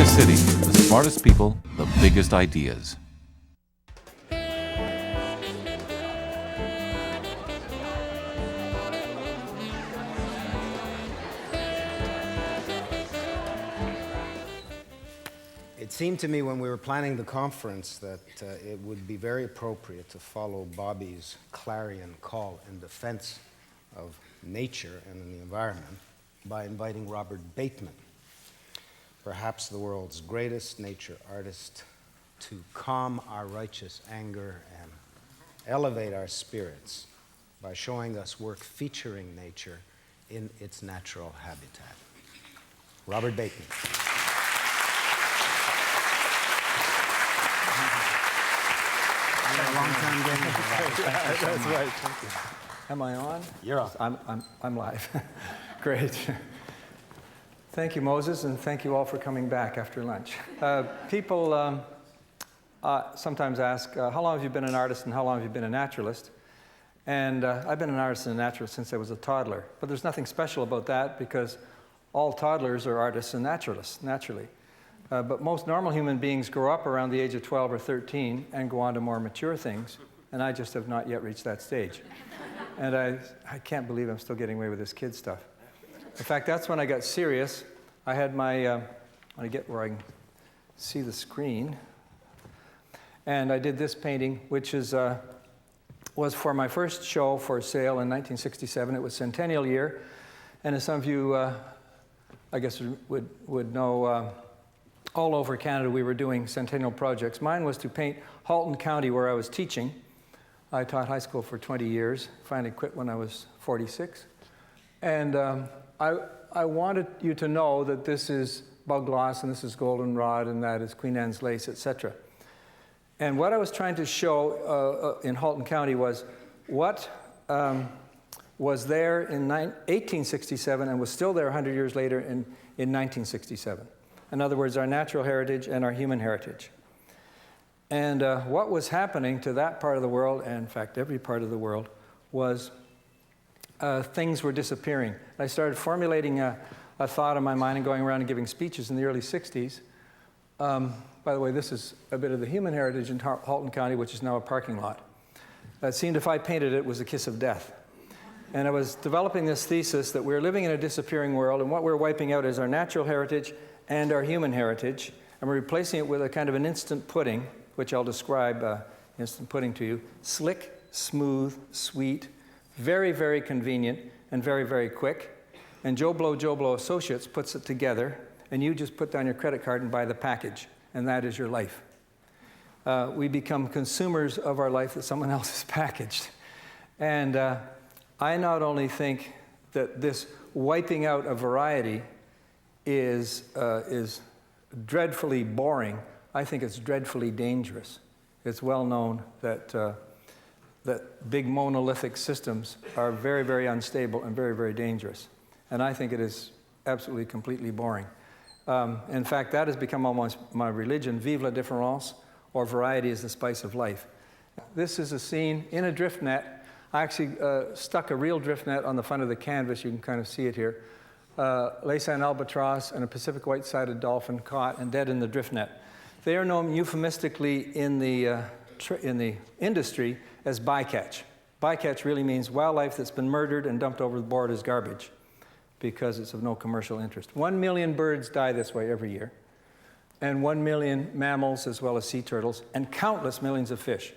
biggest city, the smartest people, the biggest ideas. It seemed to me when we were planning the conference that it would be very appropriate to follow Bobby's clarion call in defense of nature and the environment by inviting Robert Bateman, perhaps the world's greatest nature artist, to calm our righteous anger and elevate our spirits by showing us work featuring nature in its natural habitat. Robert Bateman. A long time getting That's right. Thank you. Am I on? You're on. I'm live. Great. Thank you, Moses, and thank you all for coming back after lunch. People sometimes ask, how long have you been an artist and how long have you been a naturalist? And I've been an artist and a naturalist since I was a toddler. But there's nothing special about that because all toddlers are artists and naturalists, naturally. But most normal human beings grow up around the age of 12 or 13 and go on to more mature things, and I just have not yet reached that stage. And I can't believe I'm still getting away with this kid stuff. In fact, that's when I got serious. I had my, I get where I can see the screen, and I did this painting, which is, was for my first show for sale in 1967. It was centennial year, and as some of you, I guess, would know, all over Canada, we were doing centennial projects. Mine was to paint Halton County, where I was teaching. I taught high school for 20 years, finally quit when I was 46. And I wanted you to know that this is bugloss, and this is goldenrod, and that is Queen Anne's lace, etc. And what I was trying to show in Halton County was what was there in 1867 and was still there 100 years later in 1967. In other words, our natural heritage and our human heritage. And what was happening to that part of the world, and in fact every part of the world, was things were disappearing. I started formulating a thought in my mind and going around and giving speeches in the early 60s. By the way, this is a bit of the human heritage in Halton County, which is now a parking lot. It seemed if I painted it, it was a kiss of death. And I was developing this thesis that we're living in a disappearing world, and what we're wiping out is our natural heritage and our human heritage, and we're replacing it with a kind of an instant pudding, which I'll describe instant pudding to you. Slick, smooth, sweet, very, very convenient, and very, very quick. And Joe Blow Associates puts it together, and you just put down your credit card and buy the package, and that is your life. We become consumers of our life that someone else has packaged. And I not only think that this wiping out of variety is dreadfully boring, I think it's dreadfully dangerous. It's well known that, that big monolithic systems are very, very unstable and very, very dangerous. And I think it is absolutely, completely boring. In fact, that has become almost my religion, vive la différence, or variety is the spice of life. This is a scene in a drift net. I actually stuck a real drift net on the front of the canvas. You can kind of see it here. Laysan albatross and a Pacific white-sided dolphin caught and dead in the drift net. They are known euphemistically in the industry as bycatch. Bycatch really means wildlife that's been murdered and dumped overboard as garbage because it's of no commercial interest. 1 million birds die this way every year, and 1 million mammals as well as sea turtles, and countless millions of fish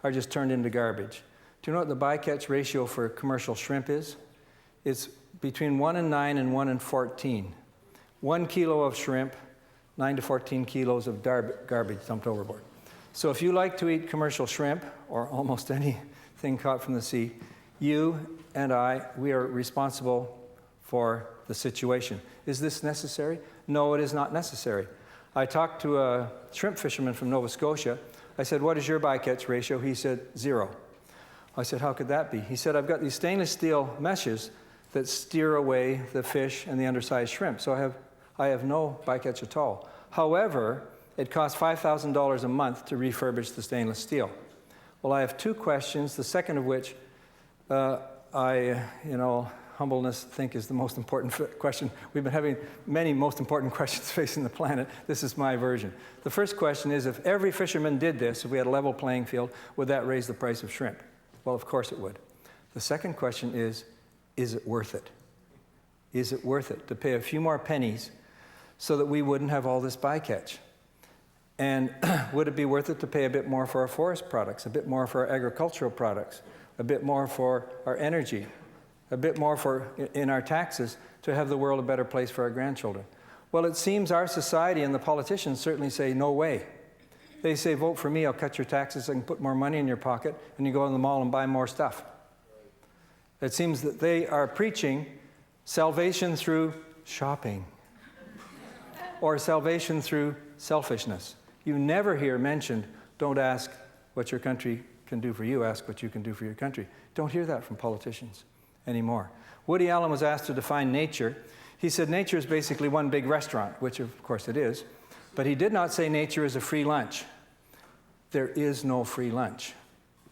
are just turned into garbage. Do you know what the bycatch ratio for commercial shrimp is? It's between 1 in 9 and 1 in 14. 1 kilo of shrimp, 9 to 14 kilos of garbage dumped overboard. So if you like to eat commercial shrimp, or almost anything caught from the sea, you and I, we are responsible for the situation. Is this necessary? No, it is not necessary. I talked to a shrimp fisherman from Nova Scotia. I said, what is your bycatch ratio? He said, 0. I said, how could that be? He said, I've got these stainless steel meshes that steer away the fish and the undersized shrimp. So I have no bycatch at all. However, it costs $5,000 a month to refurbish the stainless steel. Well, I have two questions, the second of which I humbleness, think is the most important question. We've been having many most important questions facing the planet. This is my version. The first question is, if every fisherman did this, if we had a level playing field, would that raise the price of shrimp? Well, of course it would. The second question is it worth it? Is it worth it to pay a few more pennies so that we wouldn't have all this bycatch? And would it be worth it to pay a bit more for our forest products, a bit more for our agricultural products, a bit more for our energy, a bit more in our taxes to have the world a better place for our grandchildren? Well, it seems our society and the politicians certainly say, no way. They say, vote for me, I'll cut your taxes, I can put more money in your pocket, and you go in the mall and buy more stuff. It seems that they are preaching salvation through shopping or salvation through selfishness. You never hear mentioned, don't ask what your country can do for you, ask what you can do for your country. Don't hear that from politicians anymore. Woody Allen was asked to define nature. He said nature is basically one big restaurant, which of course it is, but he did not say nature is a free lunch. There is no free lunch.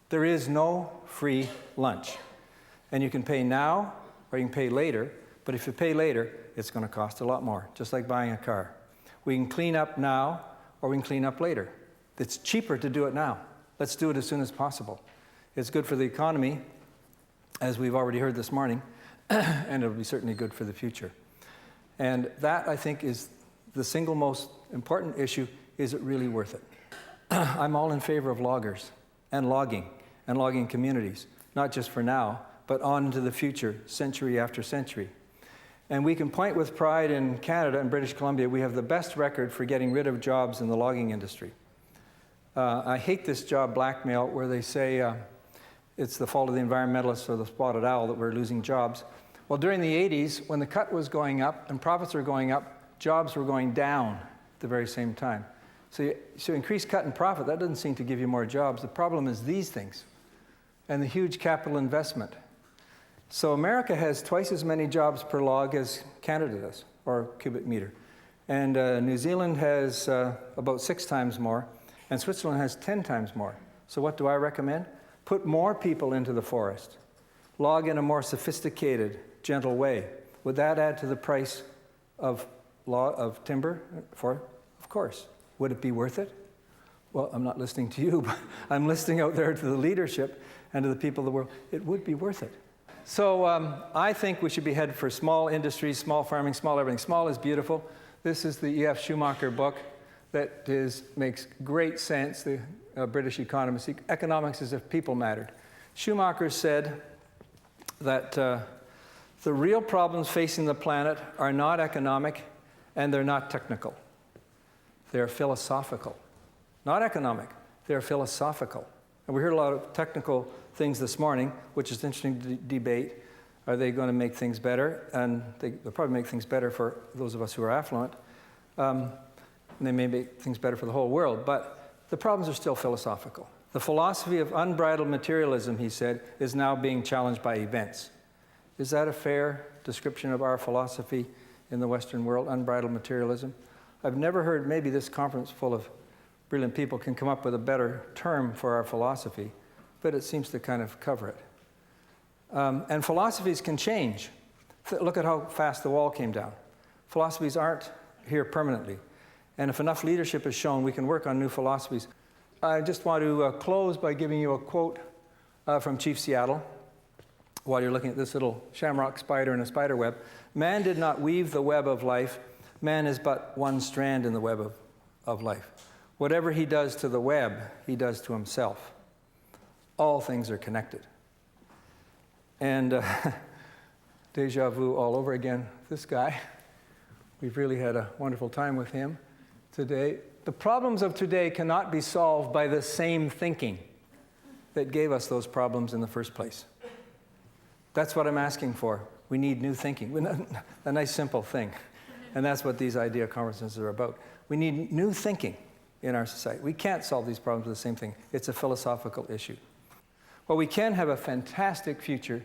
There is no free lunch. And you can pay now or you can pay later, but if you pay later, it's going to cost a lot more, just like buying a car. We can clean up now or we can clean up later. It's cheaper to do it now. Let's do it as soon as possible. It's good for the economy, as we've already heard this morning, and it'll be certainly good for the future. And that, I think, is the single most important issue. Is it really worth it? I'm all in favor of loggers and logging communities, not just for now, but on into the future, century after century. And we can point with pride in Canada and British Columbia, we have the best record for getting rid of jobs in the logging industry. I hate this job blackmail where they say it's the fault of the environmentalists or the spotted owl that we're losing jobs. Well, during the 80s, when the cut was going up and profits were going up, jobs were going down at the very same time. So increased cut and profit, that doesn't seem to give you more jobs. The problem is these things and the huge capital investment. So America has twice as many jobs per log as Canada does, or cubic meter. And New Zealand has about 6 times more, and Switzerland has 10 times more. So what do I recommend? Put more people into the forest. Log in a more sophisticated, gentle way. Would that add to the price of timber? Of course. Would it be worth it? Well, I'm not listening to you, but I'm listening out there to the leadership and to the people of the world. It would be worth it. So I think we should be headed for small industries, small farming, small everything. Small is beautiful. This is the E.F. Schumacher book that makes great sense, the British economist. Economics as if people mattered. Schumacher said that the real problems facing the planet are not economic and they're not technical. They're philosophical. Not economic, they're philosophical. And we heard a lot of technical things this morning, which is an interesting debate. Are they going to make things better? And they'll probably make things better for those of us who are affluent. And they may make things better for the whole world. But the problems are still philosophical. The philosophy of unbridled materialism, he said, is now being challenged by events. Is that a fair description of our philosophy in the Western world, unbridled materialism? I've never heard, maybe this conference full of brilliant people can come up with a better term for our philosophy, but it seems to kind of cover it. And philosophies can change. Look at how fast the wall came down. Philosophies aren't here permanently. And if enough leadership is shown, we can work on new philosophies. I just want to close by giving you a quote from Chief Seattle while you're looking at this little shamrock spider in a spider web. Man did not weave the web of life. Man is but one strand in the web of life. Whatever he does to the web, he does to himself. All things are connected. And deja vu all over again. This guy, we've really had a wonderful time with him today. The problems of today cannot be solved by the same thinking that gave us those problems in the first place. That's what I'm asking for. We need new thinking. A nice simple thing. And that's what these idea conferences are about. We need new thinking in our society. We can't solve these problems with the same thing. It's a philosophical issue. Well, we can have a fantastic future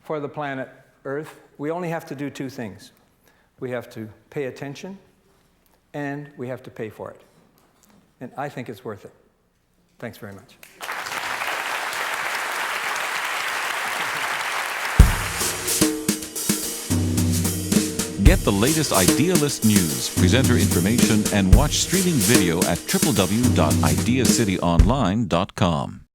for the planet Earth. We only have to do 2 things. We have to pay attention, and we have to pay for it. And I think it's worth it. Thanks very much. Get the latest Idealist news, presenter information, and watch streaming video at www.ideacityonline.com.